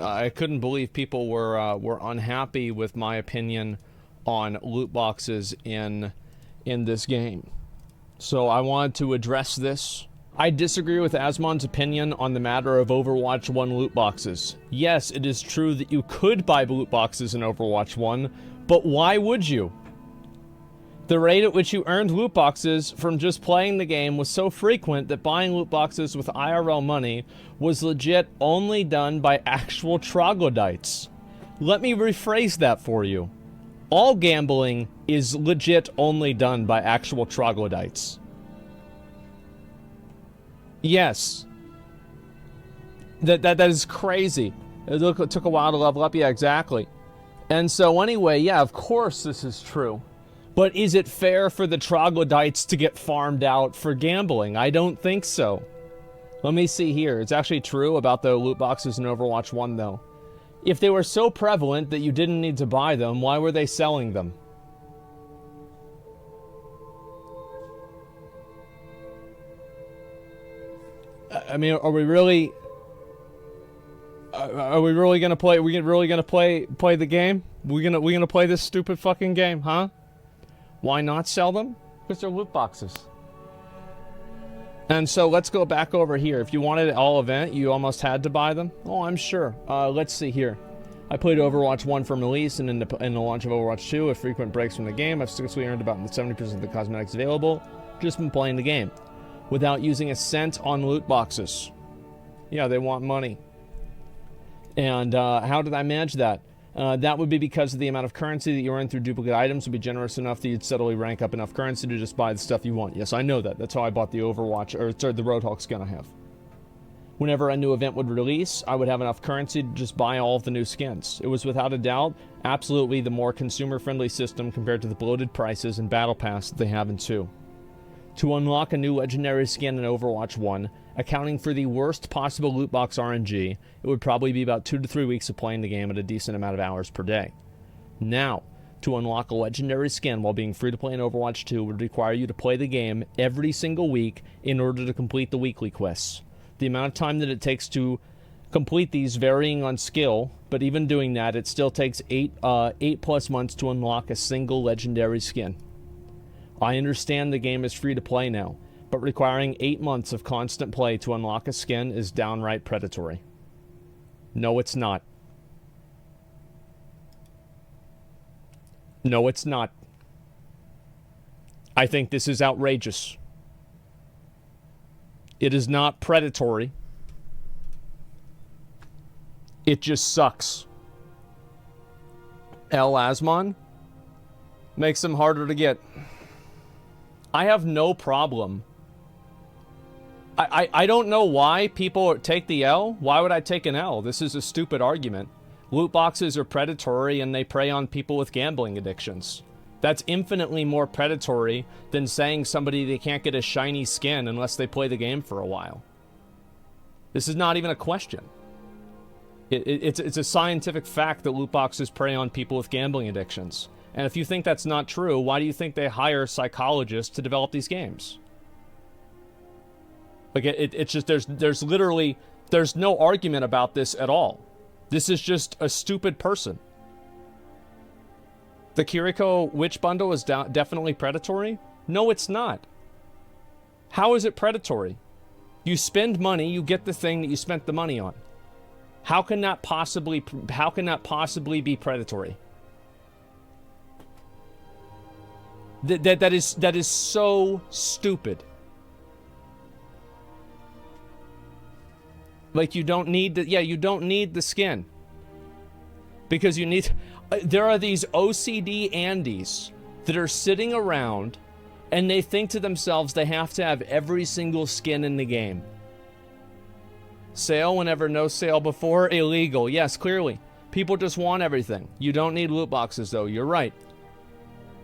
I couldn't believe people were unhappy with my opinion on loot boxes in this game. So I wanted to address this. I disagree with Asmon's opinion on the matter of Overwatch 1 loot boxes. Yes, it is true that you could buy loot boxes in Overwatch 1, but why would you? The rate at which you earned loot boxes from just playing the game was so frequent that buying loot boxes with IRL money was legit only done by actual troglodytes. Let me rephrase that for you. All gambling is legit only done by actual troglodytes. Yes. That is crazy. It took a while to level up. Yeah, exactly. And so anyway, yeah, of course this is true. But is it fair for the troglodytes to get farmed out for gambling? I don't think so. Let me see here. It's actually true about the loot boxes in Overwatch 1, though. If they were so prevalent that you didn't need to buy them, why were they selling them? I mean, are we really... Are we really gonna play? Are we really gonna play the game? We gonna play this stupid fucking game, huh? Why not sell them? Because they're loot boxes. And so let's go back over here. If you wanted an all event, you almost had to buy them. Oh, I'm sure. Let's see here. I played Overwatch 1 from release, and in the launch of Overwatch 2, with frequent breaks from the game, I've successfully earned about 70% of the cosmetics available. Just been playing the game without using a cent on loot boxes. Yeah, they want money. And how did I manage that? That would be because of the amount of currency that you earn through duplicate items would be generous enough that you'd steadily rank up enough currency to just buy the stuff you want. Yes, I know that. That's how I bought the Overwatch, or sorry, the Roadhog skin I have. Whenever a new event would release, I would have enough currency to just buy all of the new skins. It was without a doubt, absolutely the more consumer-friendly system compared to the bloated prices and Battle Pass that they have in 2. To unlock a new legendary skin in Overwatch 1, accounting for the worst possible loot box RNG, it would probably be about 2 to 3 weeks of playing the game at a decent amount of hours per day. Now, to unlock a legendary skin while being free to play in Overwatch 2 would require you to play the game every single week in order to complete the weekly quests. The amount of time that it takes to complete these varying on skill, but even doing that, it still takes 8 plus months to unlock a single legendary skin. I understand the game is free to play now, but requiring 8 months of constant play to unlock a skin is downright predatory. No, it's not. No, it's not. I think this is outrageous. It is not predatory. It just sucks. Asmon makes them harder to get. I have no problem. I don't know why people take the L. Why would I take an L? This is a stupid argument. Loot boxes are predatory and they prey on people with gambling addictions. That's infinitely more predatory than saying somebody they can't get a shiny skin unless they play the game for a while. This is not even a question. It's a scientific fact that loot boxes prey on people with gambling addictions. And if you think that's not true, why do you think they hire psychologists to develop these games? Like, it's just, there's literally, there's no argument about this at all. This is just a stupid person. The Kiriko Witch Bundle is definitely predatory? No, it's not. How is it predatory? You spend money, you get the thing that you spent the money on. How can that possibly be predatory? That is so stupid. Like, you don't need the, yeah, you don't need the skin. Because you need, there are these OCD Andes that are sitting around and they think to themselves they have to have every single skin in the game. Sale whenever no sale before, illegal. Yes, clearly. People just want everything. You don't need loot boxes though, you're right.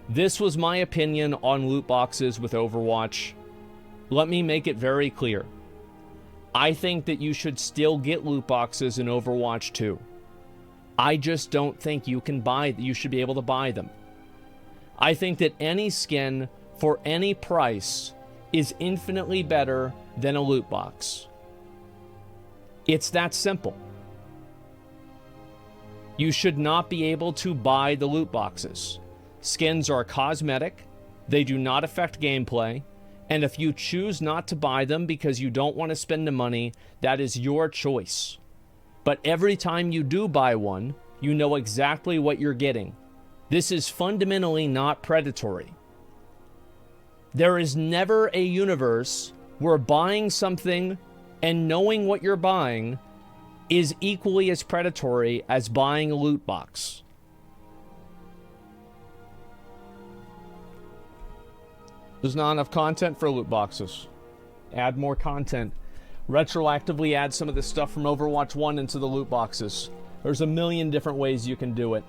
This was my opinion on loot boxes with Overwatch. Let me make it very clear. I think that you should still get loot boxes in Overwatch 2. I just don't think you should be able to buy them. I think that any skin for any price is infinitely better than a loot box. It's that simple. You should not be able to buy the loot boxes. Skins are cosmetic, they do not affect gameplay, and if you choose not to buy them because you don't want to spend the money, that is your choice. But every time you do buy one, you know exactly what you're getting. This is fundamentally not predatory. There is never a universe where buying something and knowing what you're buying is equally as predatory as buying a loot box. There's not enough content for loot boxes. Add more content. Retroactively add some of this stuff from Overwatch 1 into the loot boxes. There's a million different ways you can do it.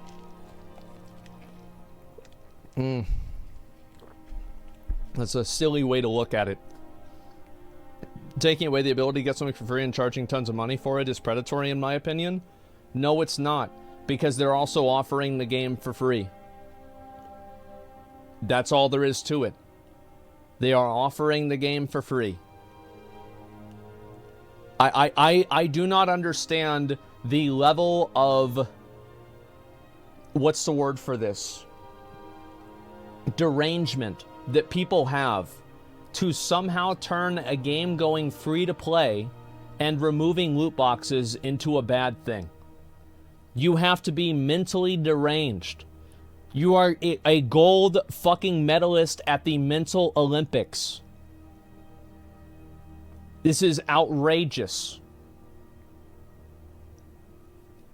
That's a silly way to look at it. Taking away the ability to get something for free and charging tons of money for it is predatory, in my opinion. No, it's not, because they're also offering the game for free. That's all there is to it. They are offering the game for free. I do not understand the level of, what's the word for this? Derangement that people have to somehow turn a game going free to play and removing loot boxes into a bad thing. You have to be mentally deranged. You are a gold fucking medalist at the Mental Olympics. This is outrageous.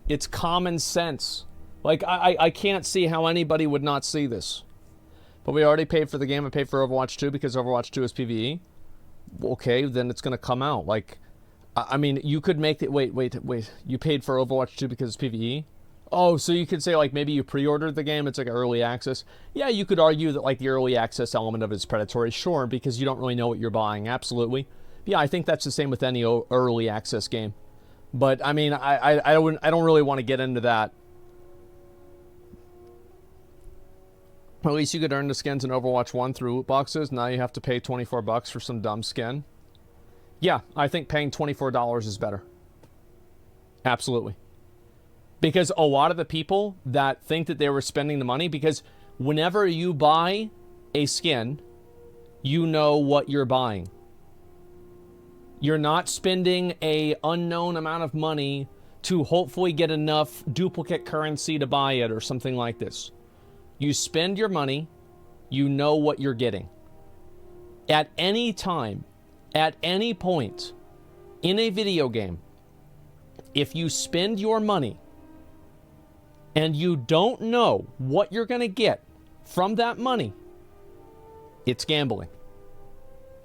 It's common sense. Like, I can't see how anybody would not see this. But we already paid for the game. I paid for Overwatch 2 because Overwatch 2 is PvE. Okay, then it's going to come out. Like, I mean, you could make it... Wait. You paid for Overwatch 2 because it's PvE? Oh, so you could say, like, maybe you pre-ordered the game. It's like early access. Yeah, you could argue that, like, the early access element of it is predatory. Sure, because you don't really know what you're buying. Absolutely. Yeah, I think that's the same with any early access game. But, I mean, I don't really want to get into that. At least you could earn the skins in Overwatch 1 through loot boxes. Now you have to pay $24 for some dumb skin. Yeah, I think paying $24 is better. Absolutely. Because a lot of the people that think that they were spending the money, because whenever you buy a skin, you know what you're buying. You're not spending an unknown amount of money to hopefully get enough duplicate currency to buy it or something like this. You spend your money, you know what you're getting. At any time, at any point in a video game, if you spend your money and you don't know what you're going to get from that money, it's gambling.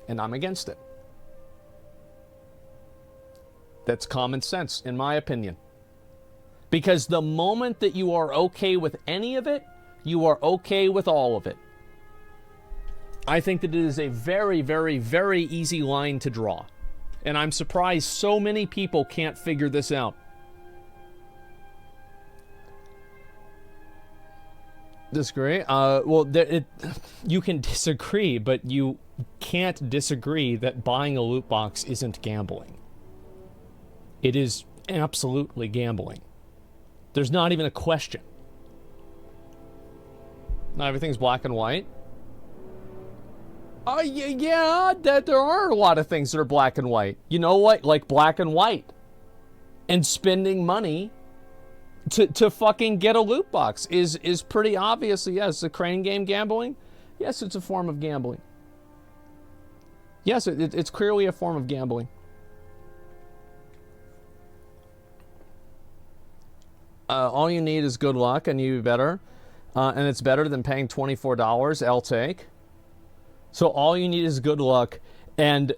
And I'm against it. That's common sense, in my opinion. Because the moment that you are okay with any of it, you are okay with all of it. I think that it is a very, very, very easy line to draw. And I'm surprised so many people can't figure this out. Disagree? Well, you can disagree, but you can't disagree that buying a loot box isn't gambling. It is absolutely gambling. There's not even a question. Not everything's black and white. Yeah, there are a lot of things that are black and white. You know what? Like black and white. And spending money to fucking get a loot box is pretty obvious. Yes, the crane game gambling. Yes, it's a form of gambling. Yes, it's clearly a form of gambling. All you need is good luck and you better. And it's better than paying $24. I'll take. So all you need is good luck, and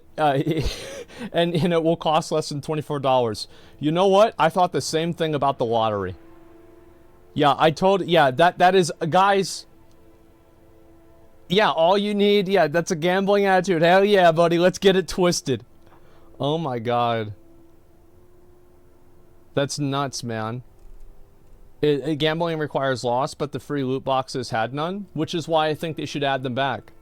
and it will cost less than $24. You know what? I thought the same thing about the lottery. Yeah, that is, guys. Yeah, all you need. Yeah, that's a gambling attitude. Hell yeah, buddy. Let's get it twisted. Oh my god. That's nuts, man. Gambling requires loss, but the free loot boxes had none, which is why I think they should add them back.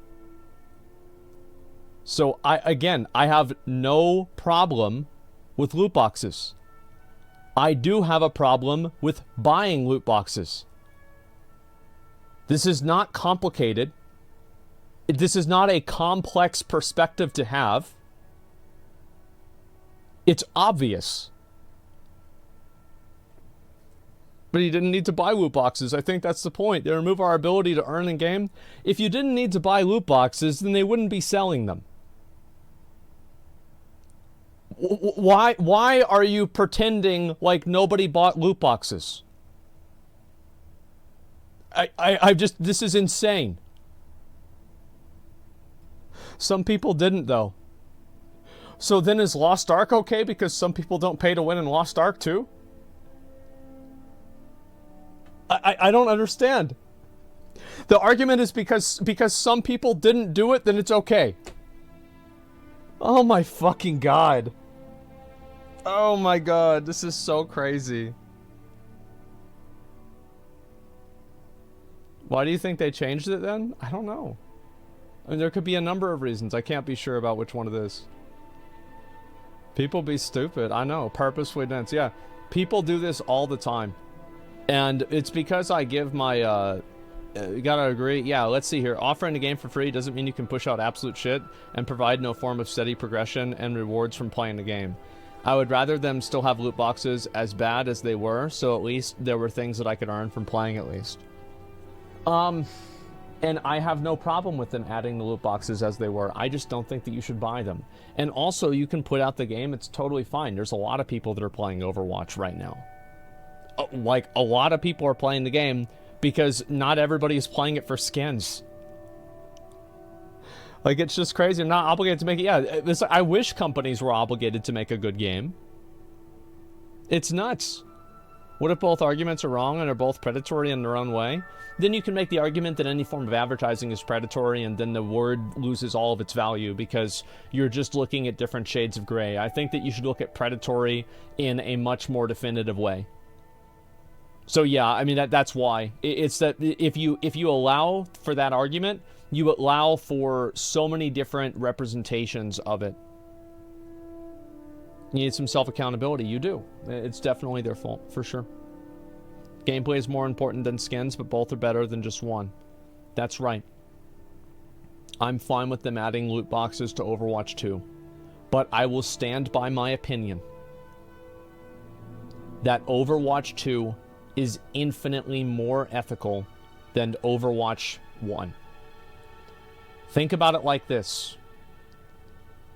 So, I have no problem with loot boxes. I do have a problem with buying loot boxes. This is not complicated. This is not a complex perspective to have. It's obvious. But you didn't need to buy loot boxes. I think that's the point. They remove our ability to earn in game. If you didn't need to buy loot boxes, then they wouldn't be selling them. Why are you pretending like nobody bought loot boxes? This is insane. Some people didn't, though. So then is Lost Ark okay because some people don't pay to win in Lost Ark too? I don't understand. The argument is because some people didn't do it, then it's okay. Oh my fucking god. Oh my god, this is so crazy. Why do you think they changed it then? I don't know. I mean, there could be a number of reasons. I can't be sure about which one it is. People be stupid. I know. Purposefully dense. Yeah. People do this all the time. And it's because I give my, you gotta agree. Yeah, let's see here. Offering the game for free doesn't mean you can push out absolute shit and provide no form of steady progression and rewards from playing the game. I would rather them still have loot boxes as bad as they were, so at least there were things that I could earn from playing at least. And I have no problem with them adding the loot boxes as they were. I just don't think that you should buy them. And also, you can put out the game. It's totally fine. There's a lot of people that are playing Overwatch right now. Like, a lot of people are playing the game because not everybody is playing it for skins. Like, it's just crazy. They're not obligated to make it. Yeah, I wish companies were obligated to make a good game. It's nuts. What if both arguments are wrong and are both predatory in their own way? Then you can make the argument that any form of advertising is predatory, and then the word loses all of its value because you're just looking at different shades of gray. I think that you should look at predatory in a much more definitive way. So yeah, I mean, that's why. It's that if you allow for that argument, you allow for so many different representations of it. You need some self-accountability. You do. It's definitely their fault, for sure. Gameplay is more important than skins, but both are better than just one. That's right. I'm fine with them adding loot boxes to Overwatch 2. But I will stand by my opinion that Overwatch 2 is infinitely more ethical than Overwatch 1. Think about it like this.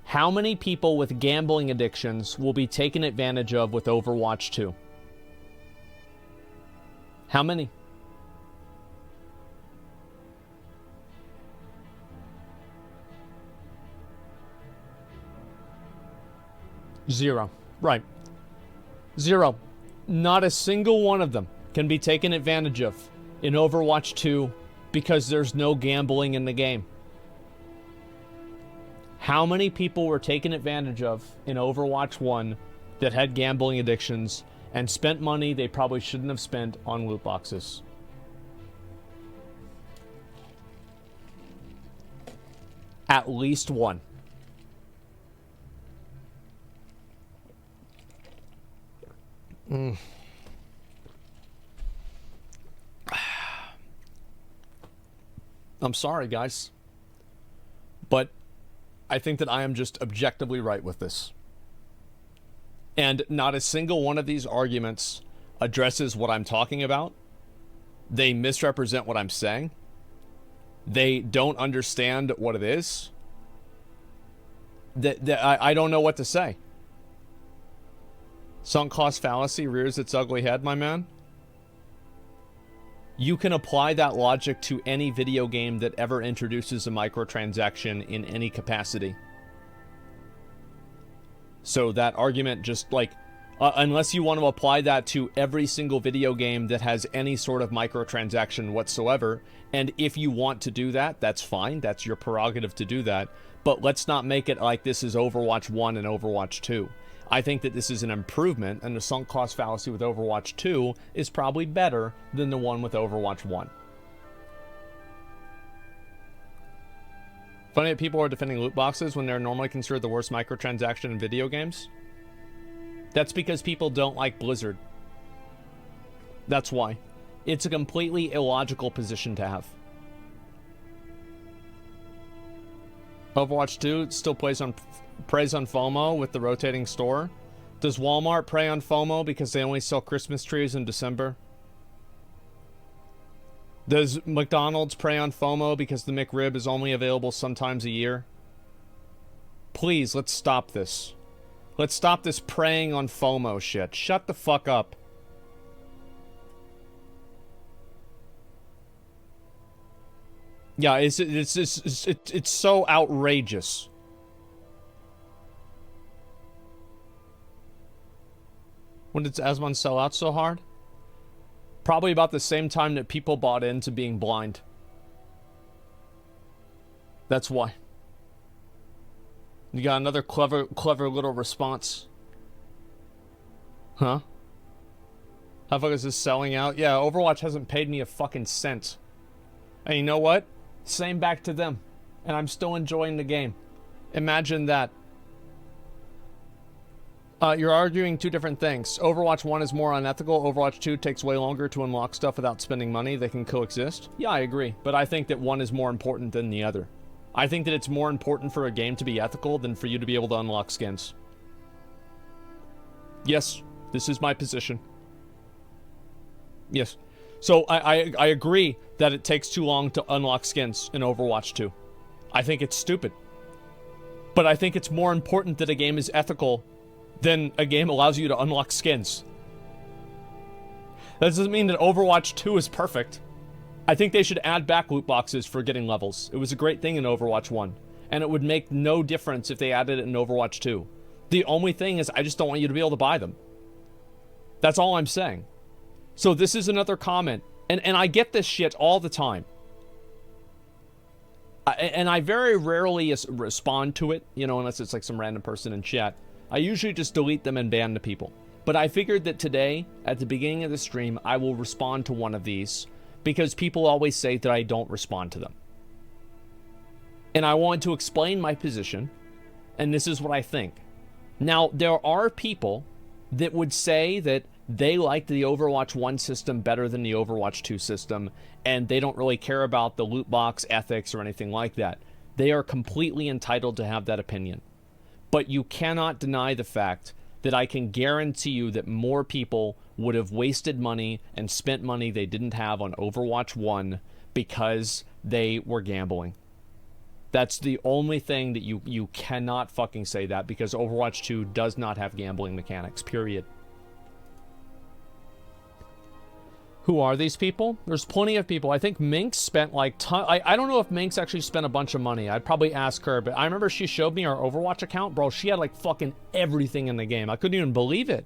How many people with gambling addictions will be taken advantage of with Overwatch 2? How many? Zero. Right. Zero. Not a single one of them can be taken advantage of in Overwatch 2 because there's no gambling in the game. How many people were taken advantage of in Overwatch 1 that had gambling addictions and spent money they probably shouldn't have spent on loot boxes? At least one. I'm sorry, guys. But I think that I am just objectively right with this. And not a single one of these arguments addresses what I'm talking about. They misrepresent what I'm saying. They don't understand what it is. I don't know what to say. Sunk cost fallacy rears its ugly head, my man. You can apply that logic to any video game that ever introduces a microtransaction in any capacity. So that argument just like, unless you want to apply that to every single video game that has any sort of microtransaction whatsoever, and if you want to do that, that's fine. That's your prerogative to do that. But let's not make it like this is Overwatch 1 and Overwatch 2. I think that this is an improvement, and the sunk cost fallacy with Overwatch 2 is probably better than the one with Overwatch 1. Funny that people are defending loot boxes when they're normally considered the worst microtransaction in video games. That's because people don't like Blizzard. That's why. It's a completely illogical position to have. Overwatch 2 still preys on FOMO with the rotating store. Does Walmart prey on FOMO because they only sell Christmas trees in December? Does McDonald's prey on FOMO because the McRib is only available sometimes a year? Please, let's stop this. Let's stop this preying on FOMO shit. Shut the fuck up. Yeah, it's so outrageous. When did Asmon sell out so hard? Probably about the same time that people bought into being blind. That's why. You got another clever little response. Huh? How fuck is this selling out? Yeah, Overwatch hasn't paid me a fucking cent. And you know what? Same back to them. And I'm still enjoying the game. Imagine that. You're arguing two different things. Overwatch 1 is more unethical. Overwatch 2 takes way longer to unlock stuff without spending money. They can coexist. Yeah, I agree. But I think that one is more important than the other. I think that it's more important for a game to be ethical than for you to be able to unlock skins. Yes, this is my position. Yes. So I agree that it takes too long to unlock skins in Overwatch 2. I think it's stupid. But I think it's more important that a game is ethical than a game allows you to unlock skins. That doesn't mean that Overwatch 2 is perfect. I think they should add back loot boxes for getting levels. It was a great thing in Overwatch 1. And it would make no difference if they added it in Overwatch 2. The only thing is I just don't want you to be able to buy them. That's all I'm saying. So this is another comment. And I get this shit all the time. And I very rarely respond to it, you know, unless it's like some random person in chat. I usually just delete them and ban the people. But I figured that today, at the beginning of the stream, I will respond to one of these because people always say that I don't respond to them. And I want to explain my position, and this is what I think. Now, there are people that would say that they like the Overwatch 1 system better than the Overwatch 2 system, and they don't really care about the loot box ethics or anything like that. They are completely entitled to have that opinion. But you cannot deny the fact that I can guarantee you that more people would have wasted money and spent money they didn't have on Overwatch 1 because they were gambling. That's the only thing that you cannot fucking say that, because Overwatch 2 does not have gambling mechanics, period. Who are these people? There's plenty of people. I think Minx spent like I don't know if Minx actually spent a bunch of money. I'd probably ask her, but I remember she showed me our Overwatch account. Bro, she had like fucking everything in the game. I couldn't even believe it.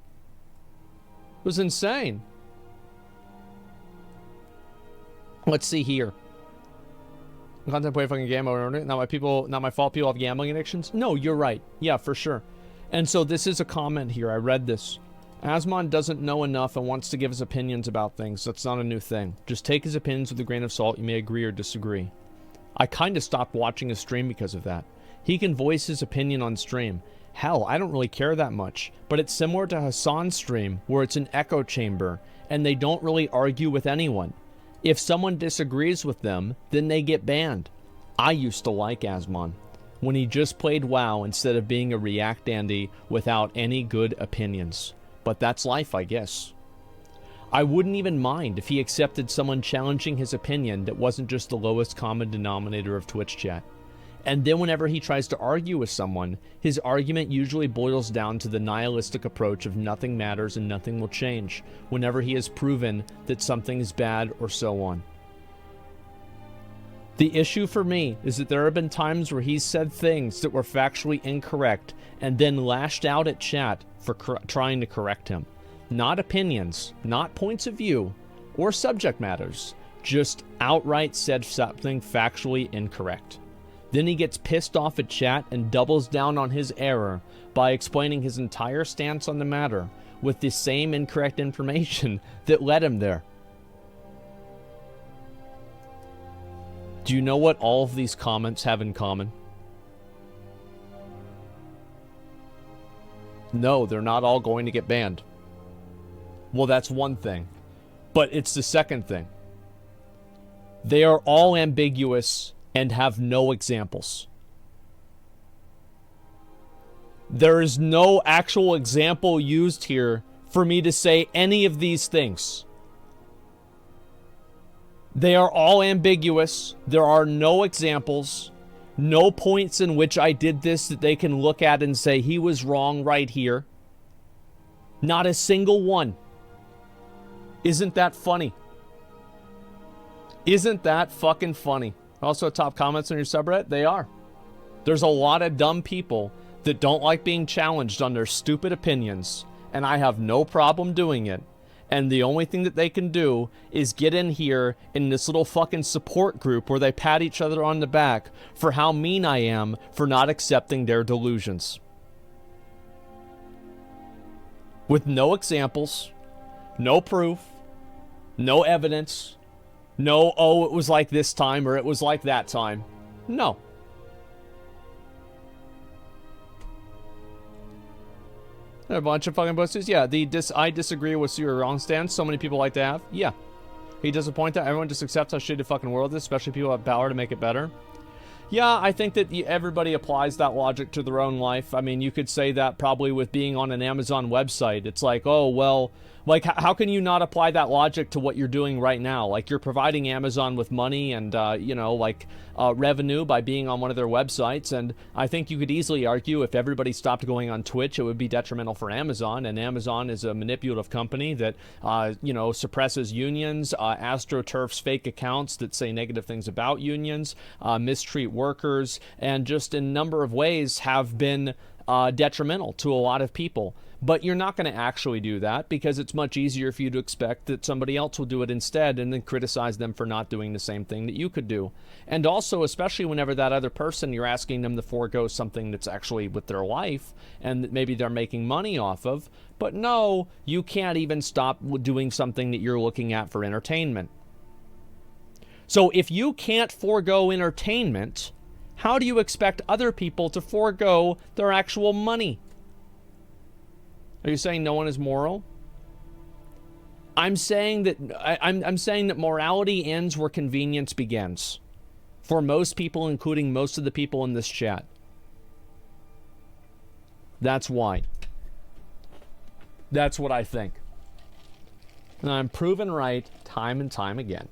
It was insane. Let's see here. Contemplate fucking game over. Not my fault people have gambling addictions. No, you're right. Yeah, for sure. And so this is a comment here. I read this. Asmon doesn't know enough and wants to give his opinions about things. That's not a new thing. Just take his opinions with a grain of salt. You may agree or disagree. I kind of stopped watching his stream because of that. He can voice his opinion on stream. Hell, I don't really care that much. But it's similar to Hassan's stream, where it's an echo chamber, and they don't really argue with anyone. If someone disagrees with them, then they get banned. I used to like Asmon when he just played WoW instead of being a React dandy without any good opinions. But that's life, I guess. I wouldn't even mind if he accepted someone challenging his opinion that wasn't just the lowest common denominator of Twitch chat. And then whenever he tries to argue with someone, his argument usually boils down to the nihilistic approach of nothing matters and nothing will change whenever he has proven that something is bad or so on. The issue for me is that there have been times where he's said things that were factually incorrect and then lashed out at chat for trying to correct him. Not opinions, not points of view, or subject matters, just outright said something factually incorrect. Then he gets pissed off at chat and doubles down on his error by explaining his entire stance on the matter with the same incorrect information that led him there. Do you know what all of these comments have in common? No, they're not all going to get banned. Well, that's one thing. But it's the second thing. They are all ambiguous and have no examples. There is no actual example used here for me to say any of these things. They are all ambiguous. There are no examples, no points in which I did this that they can look at and say he was wrong right here. Not a single one. Isn't that funny? Isn't that fucking funny? Also, top comments on your subreddit? They are. There's a lot of dumb people that don't like being challenged on their stupid opinions, and I have no problem doing it. And the only thing that they can do is get in here in this little fucking support group where they pat each other on the back for how mean I am for not accepting their delusions. With no examples, no proof, no evidence, no, oh, it was like this time or it was like that time. No. A bunch of fucking boosters. Yeah, I disagree with your wrong stance. So many people like to have. Yeah. He disappointed that everyone just accepts how shitty the fucking world is, especially people who have power to make it better. Yeah, I think that everybody applies that logic to their own life. I mean, you could say that probably with being on an Amazon website. It's like, oh, well, like, how can you not apply that logic to what you're doing right now? Like, you're providing Amazon with money and, you know, like, revenue by being on one of their websites. And I think you could easily argue if everybody stopped going on Twitch, it would be detrimental for Amazon. And Amazon is a manipulative company that, you know, suppresses unions, astroturfs fake accounts that say negative things about unions, mistreat workers, and just in a number of ways have been detrimental to a lot of people. But you're not going to actually do that because it's much easier for you to expect that somebody else will do it instead and then criticize them for not doing the same thing that you could do. And also, especially whenever that other person, you're asking them to forego something that's actually with their life and that maybe they're making money off of. But no, you can't even stop doing something that you're looking at for entertainment. So if you can't forego entertainment, how do you expect other people to forego their actual money? Are you saying no one is moral? I'm saying that I'm saying that morality ends where convenience begins. For most people, including most of the people in this chat. That's why. That's what I think. And I'm proven right time and time again.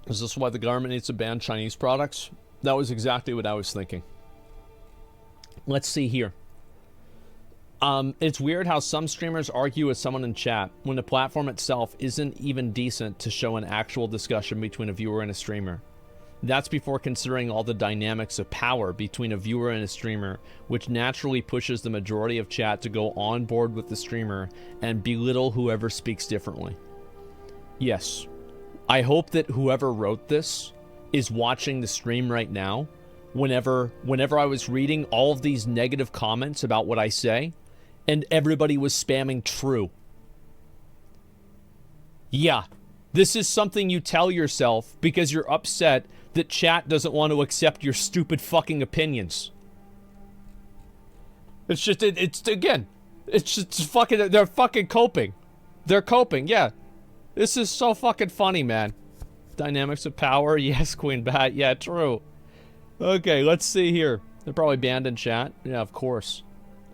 Is this why the government needs to ban Chinese products? That was exactly what I was thinking. Let's see here. It's weird how some streamers argue with someone in chat when the platform itself isn't even decent to show an actual discussion between a viewer and a streamer. That's before considering all the dynamics of power between a viewer and a streamer, which naturally pushes the majority of chat to go on board with the streamer and belittle whoever speaks differently. Yes. I hope that whoever wrote this is watching the stream right now. Whenever I was reading all of these negative comments about what I say, and everybody was spamming true. Yeah, this is something you tell yourself because you're upset that chat doesn't want to accept your stupid fucking opinions. It's just, it's just fucking, they're fucking coping. They're coping, yeah. This is so fucking funny, man. Dynamics of power, yes, Queen Bat, yeah, true. Okay, let's see here. They're probably banned in chat. Yeah, of course.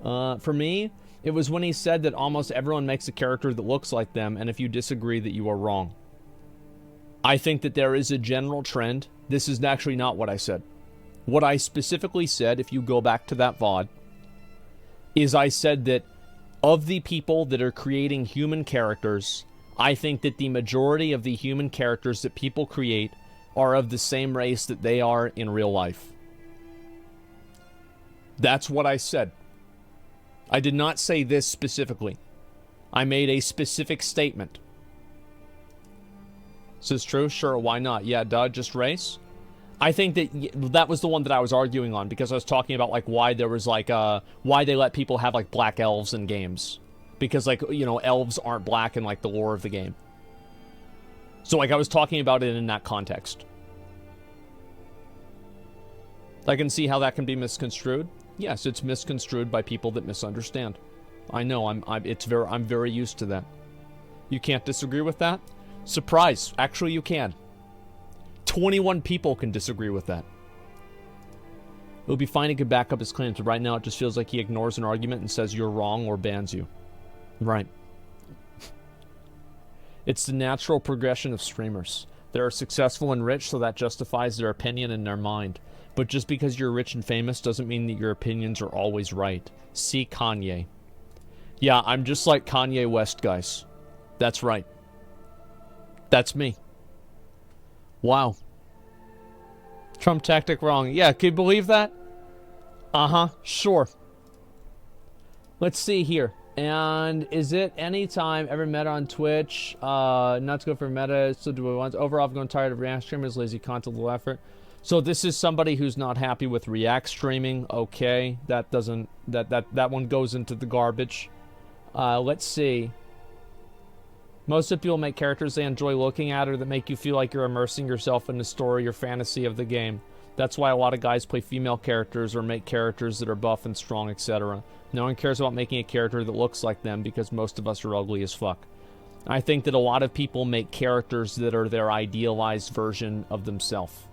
For me, it was when he said that almost everyone makes a character that looks like them, and if you disagree, that you are wrong. I think that there is a general trend. This is actually not what I said. What I specifically said, if you go back to that VOD, is I said that of the people that are creating human characters, I think that the majority of the human characters that people create are of the same race that they are in real life. That's what I said. I did not say this specifically. I made a specific statement. Is this true? Sure, why not? Yeah, duh, just race? I think that that was the one that I was arguing on because I was talking about like why there was like why they let people have like black elves in games. Because like, you know, elves aren't black in like the lore of the game. So like I was talking about it in that context. I can see how that can be misconstrued. Yes, it's misconstrued by people that misunderstand. I know, I'm very used to that. You can't disagree with that? Surprise, actually you can. 21 people can disagree with that. It would be fine he could back up his claims, but right now it just feels like he ignores an argument and says you're wrong or bans you. Right. It's the natural progression of streamers. They are successful and rich, so that justifies their opinion in their mind. But just because you're rich and famous doesn't mean that your opinions are always right. See Kanye. Yeah, I'm just like Kanye West, guys. That's right. That's me. Wow. Trump tactic wrong. Yeah, can you believe that? Uh-huh, sure. Let's see here. And is it anytime ever meta on Twitch? Not to go for meta, so do we want. Overall, I've grown tired of React streamers, lazy content, low effort. So this is somebody who's not happy with React streaming. Okay, that doesn't, that one goes into the garbage. Let's see. Most of people make characters they enjoy looking at or that make you feel like you're immersing yourself in the story or fantasy of the game. That's why a lot of guys play female characters or make characters that are buff and strong, etc. No one cares about making a character that looks like them because most of us are ugly as fuck. I think that a lot of people make characters that are their idealized version of themselves.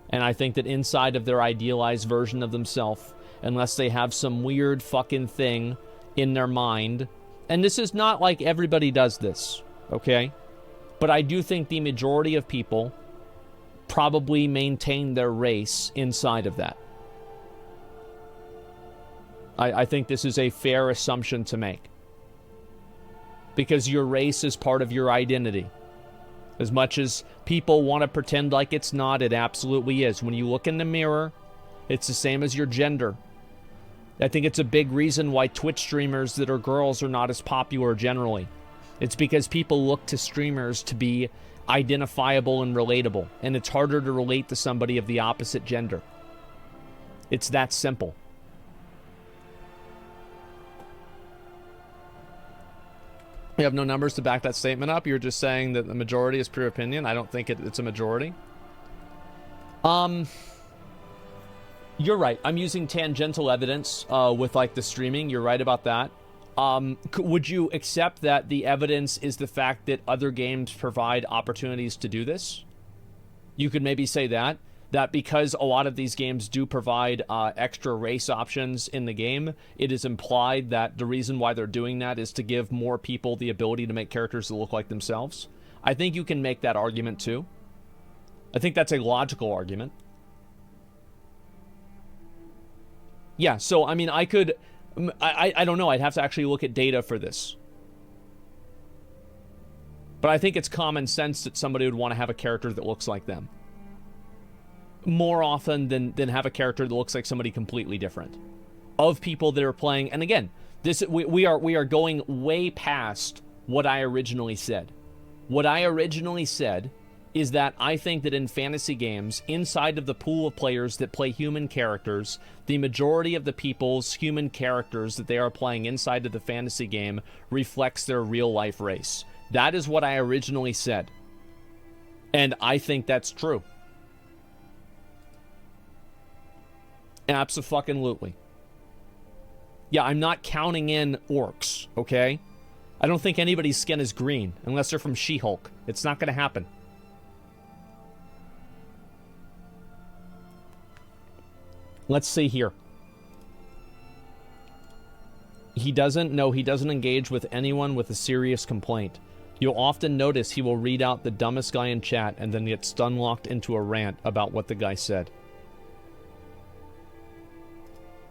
And I think that inside of their idealized version of themselves, unless they have some weird fucking thing in their mind, and this is not like everybody does this, okay? But I do think the majority of people probably maintain their race inside of that. I think this is a fair assumption to make. Because your race is part of your identity. As much as people want to pretend like it's not, it absolutely is. When you look in the mirror, it's the same as your gender. I think it's a big reason why Twitch streamers that are girls are not as popular generally. It's because people look to streamers to be identifiable and relatable, and it's harder to relate to somebody of the opposite gender. It's that simple. You have no numbers to back that statement up. You're just saying that the majority is pure opinion. I don't think it's a majority. You're right. I'm using tangential evidence with like the streaming. You're right about that. Would you accept that the evidence is the fact that other games provide opportunities to do this? You could maybe say that because a lot of these games do provide extra race options in the game, it is implied that the reason why they're doing that is to give more people the ability to make characters that look like themselves. I think you can make that argument too. I think that's a logical argument. Yeah, so I mean, I don't know. I'd have to actually look at data for this. But I think it's common sense that somebody would want to have a character that looks like them. More often than have a character that looks like somebody completely different. Of people that are playing, and again, this we are going way past what I originally said. What I originally said is that I think that in fantasy games, inside of the pool of players that play human characters, the majority of the people's human characters that they are playing inside of the fantasy game reflects their real life race. That is what I originally said. And I think that's true. Abso-fucking-lutely. Yeah, I'm not counting in orcs, okay? I don't think anybody's skin is green, unless they're from She-Hulk. It's not gonna happen. Let's see here. He doesn't engage with anyone with a serious complaint. You'll often notice he will read out the dumbest guy in chat and then get stun-locked into a rant about what the guy said.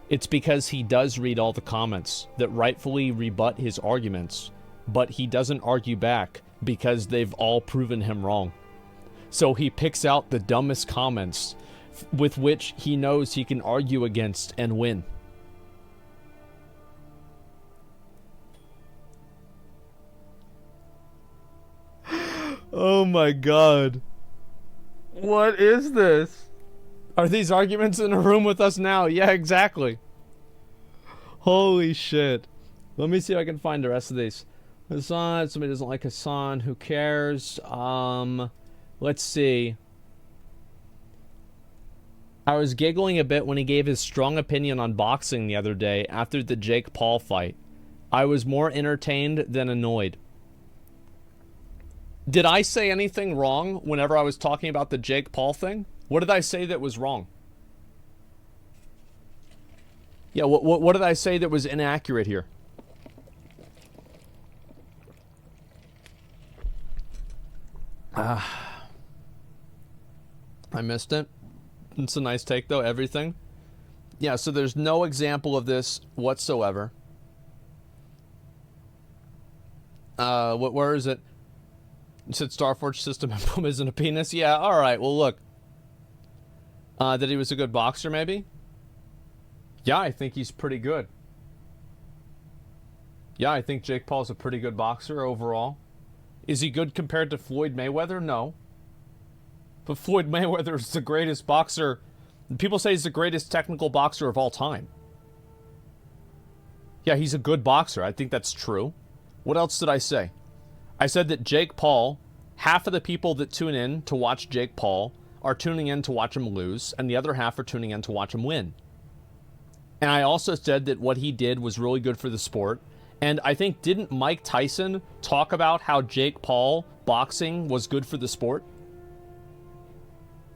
It's because he does read all the comments that rightfully rebut his arguments, but he doesn't argue back because they've all proven him wrong. So he picks out the dumbest comments with which he knows he can argue against and win. Oh my god. What is this? Are these arguments in a room with us now? Yeah, exactly. Holy shit. Let me see if I can find the rest of these. Hassan, somebody doesn't like Hassan. Who cares? Let's see. I was giggling a bit when he gave his strong opinion on boxing the other day after the Jake Paul fight. I was more entertained than annoyed. Did I say anything wrong whenever I was talking about the Jake Paul thing? What did I say that was wrong? Yeah, what did I say that was inaccurate here? I missed it. It's a nice take, though. Everything. Yeah, so there's no example of this whatsoever. Where is it? You said Starforge system emblem isn't a penis? Yeah, alright, well look. That he was a good boxer, maybe? Yeah, I think he's pretty good. Yeah, I think Jake Paul's a pretty good boxer overall. Is he good compared to Floyd Mayweather? No. But Floyd Mayweather is the greatest boxer. People say he's the greatest technical boxer of all time. Yeah, he's a good boxer. I think that's true. What else did I say? I said that Jake Paul, half of the people that tune in to watch Jake Paul are tuning in to watch him lose, and the other half are tuning in to watch him win. And I also said that what he did was really good for the sport. And I think, didn't Mike Tyson talk about how Jake Paul boxing was good for the sport?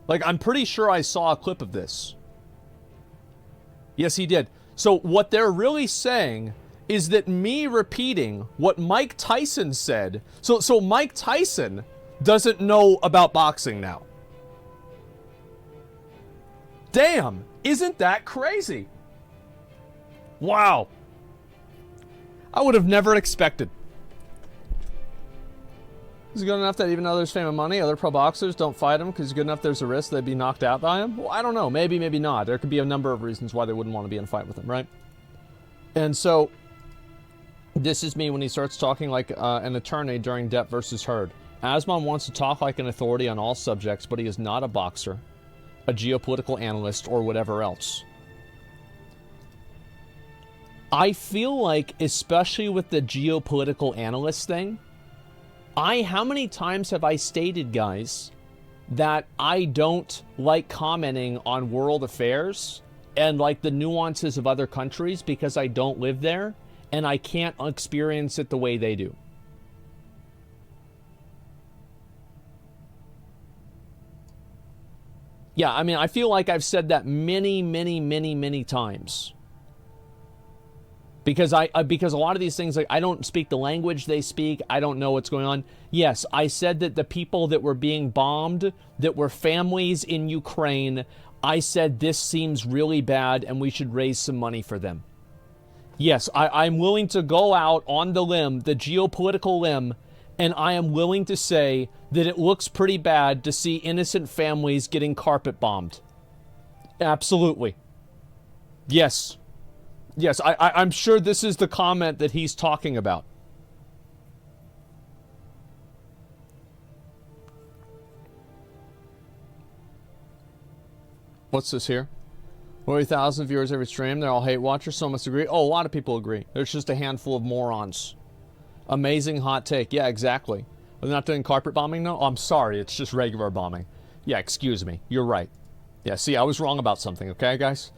Like, I'm pretty sure I saw a clip of this. Yes, he did. So what they're really saying is that me repeating what Mike Tyson said. So Mike Tyson doesn't know about boxing now. Damn, isn't that crazy? Wow. I would have never expected. Is he good enough that even though there's fame and money, other pro boxers don't fight him because he's good enough there's a risk they'd be knocked out by him? Well, I don't know. Maybe, maybe not. There could be a number of reasons why they wouldn't want to be in a fight with him, right? And so, this is me when he starts talking like an attorney during Depp versus Heard. Asmon wants to talk like an authority on all subjects, but he is not a boxer, a geopolitical analyst, or whatever else. I feel like, especially with the geopolitical analyst thing, how many times have I stated, guys, that I don't like commenting on world affairs and like the nuances of other countries because I don't live there and I can't experience it the way they do. Yeah, I mean, I feel like I've said that many times. Because because a lot of these things, like, I don't speak the language they speak. I don't know what's going on. Yes, I said that the people that were being bombed, that were families in Ukraine, I said this seems really bad and we should raise some money for them. Yes, I'm willing to go out on the limb, the geopolitical limb, and I am willing to say that it looks pretty bad to see innocent families getting carpet bombed. Absolutely. Yes. Yes, I'm sure this is the comment that he's talking about. What's this here? 40,000 viewers every stream. They're all hate watchers, so must agree. Oh, a lot of people agree. There's just a handful of morons. Amazing hot take. Yeah, exactly. Are they not doing carpet bombing now? Oh, I'm sorry. It's just regular bombing. Yeah, excuse me. You're right. Yeah, see, I was wrong about something, okay, guys?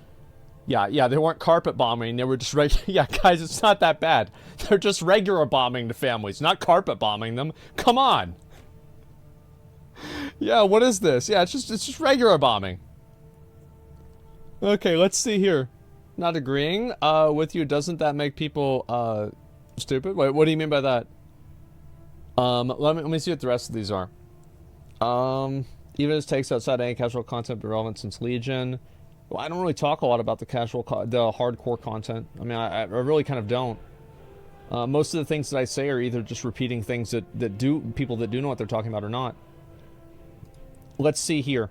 Yeah, they weren't carpet bombing. They were just yeah, guys, it's not that bad. They're just regular bombing the families, not carpet bombing them. Come on. Yeah, what is this? Yeah, it's just regular bombing. Okay, let's see here. Not agreeing with you. Doesn't that make people stupid? Wait, what do you mean by that? Let me see what the rest of these are. Even as takes outside any casual content be relevant since Legion. Well, I don't really talk a lot about the the hardcore content. I mean, I really kind of don't. Most of the things that I say are either just repeating things that people that do know what they're talking about or not. Let's see here.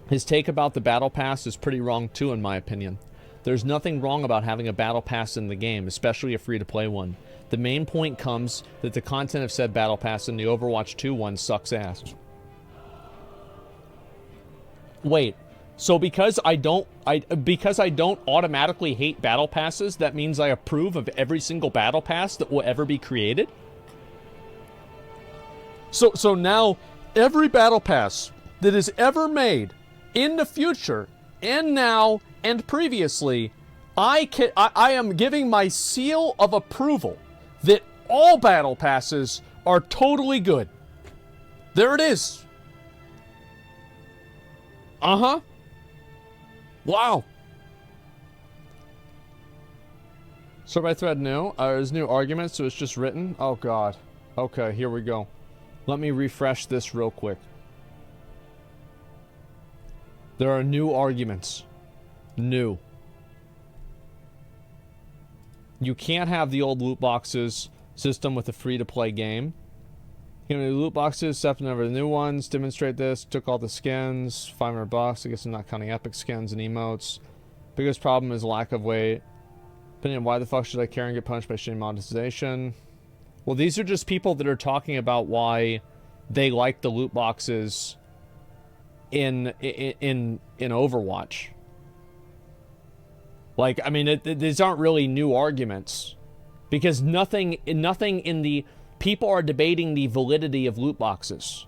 His take about the battle pass is pretty wrong too, in my opinion. There's nothing wrong about having a battle pass in the game, especially a free-to-play one. The main point comes that the content of said battle pass in the Overwatch 2 one sucks ass. Wait, so because I don't automatically hate battle passes, that means I approve of every single battle pass that will ever be created? So now every battle pass that is ever made in the future, and now, and previously, I am giving my seal of approval that all battle passes are totally good. There it is. Uh-huh. Wow. So my thread new. There's new arguments, so it's just written. Oh, God. Okay, here we go. Let me refresh this real quick. There are new arguments. New. You can't have the old loot boxes system with a free-to-play game. You know, loot boxes, except never the new ones. Demonstrate this. Took all the skins. $500. I guess I'm not counting epic skins and emotes. Biggest problem is lack of weight. Opinion, why the fuck should I care and get punished by shitty monetization? Well, these are just people that are talking about why they like the loot boxes in Overwatch. Like, I mean, these aren't really new arguments, because nothing in the people are debating the validity of loot boxes,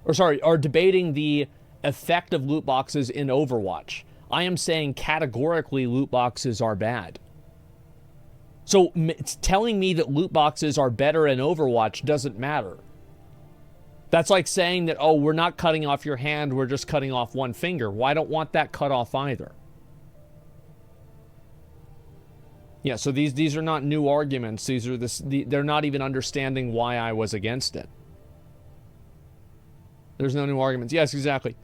or sorry, are debating the effect of loot boxes in Overwatch. I am saying categorically loot boxes are bad. So it's telling me that loot boxes are better in Overwatch doesn't matter. That's like saying that, oh, we're not cutting off your hand, we're just cutting off one finger. Well, I don't want that cut off either. Yeah, so these are not new arguments. These are they're not even understanding why I was against it. There's no new arguments. Yes, exactly.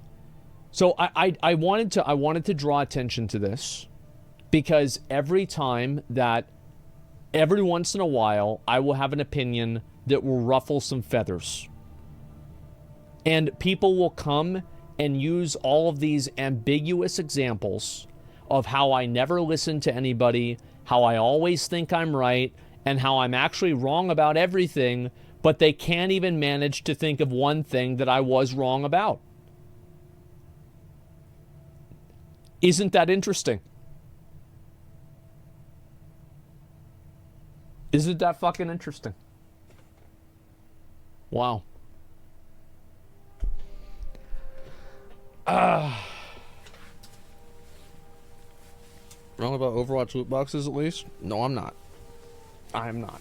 So I wanted to draw attention to this, because every once in a while, I will have an opinion that will ruffle some feathers. And people will come and use all of these ambiguous examples of how I never listen to anybody, how I always think I'm right, and how I'm actually wrong about everything, but they can't even manage to think of one thing that I was wrong about. Isn't that interesting? Isn't that fucking interesting? Wow. Wrong about Overwatch loot boxes, at least? No, I'm not. I am not.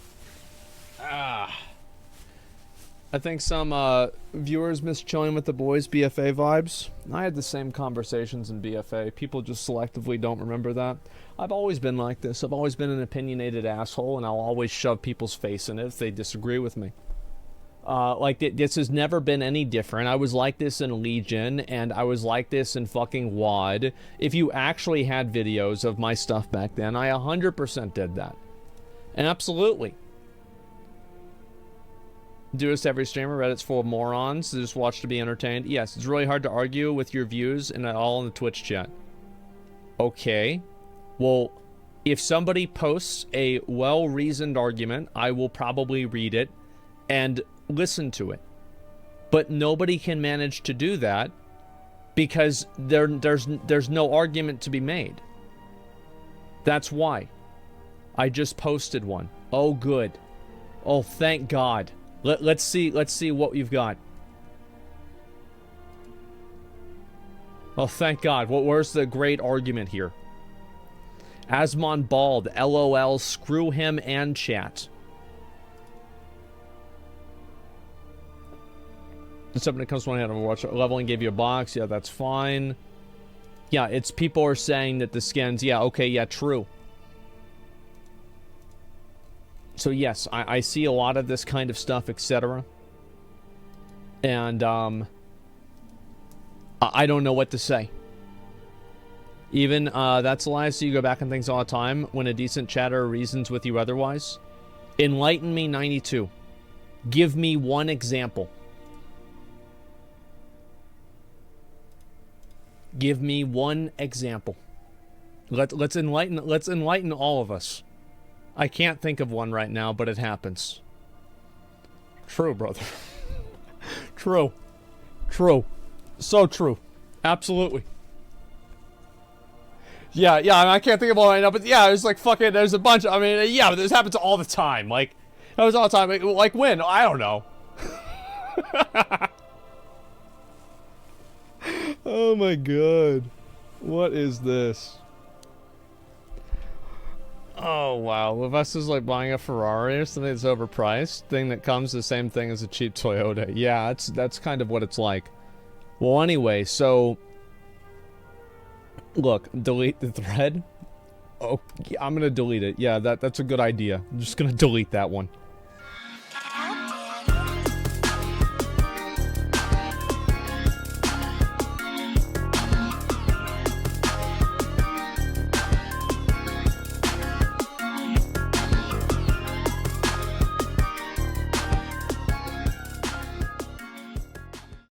I think some viewers miss chilling with the boys BFA vibes. I had the same conversations in BFA. People just selectively don't remember that. I've always been like this. I've always been an opinionated asshole, and I'll always shove people's face in it if they disagree with me. This has never been any different. I was like this in Legion, and I was like this in fucking WoD. If you actually had videos of my stuff back then, I 100% did that. And absolutely. Do this to every streamer. Reddit's full of morons. They just watch to be entertained. Yes, it's really hard to argue with your views and all in the Twitch chat. Okay. Well, if somebody posts a well-reasoned argument, I will probably read it and listen to it. But nobody can manage to do that because there's no argument to be made. That's why. I just posted one. Oh, good. Oh, thank God. Let's see what you've got. Oh, thank God. Where's the great argument here? Asmongold, LOL, screw him and chat. Somebody comes one hand Overwatch. Leveling gave you a box. Yeah, that's fine. Yeah, it's people are saying that the skins. Yeah, okay, yeah, true. So yes, I see a lot of this kind of stuff, etc. And I don't know what to say. Even that's a lie. So you go back and things all the time when a decent chatter reasons with you otherwise. Enlighten me 92. Give me one example. Give me one example. Let's enlighten all of us. I can't think of one right now, but it happens. True, brother. True. True. So true. Absolutely. Yeah, I can't think of one right now, but yeah, there's like fucking, there's a bunch, I mean, yeah, but this happens all the time. Like, it happens all the time. Like when? I don't know. Oh my god. What is this? Oh wow. Levesque is like buying a Ferrari or something that's overpriced. Thing that comes the same thing as a cheap Toyota. Yeah, that's kind of what it's like. Well, anyway, so look, delete the thread. Oh, yeah, I'm gonna delete it. Yeah, that's a good idea. I'm just gonna delete that one.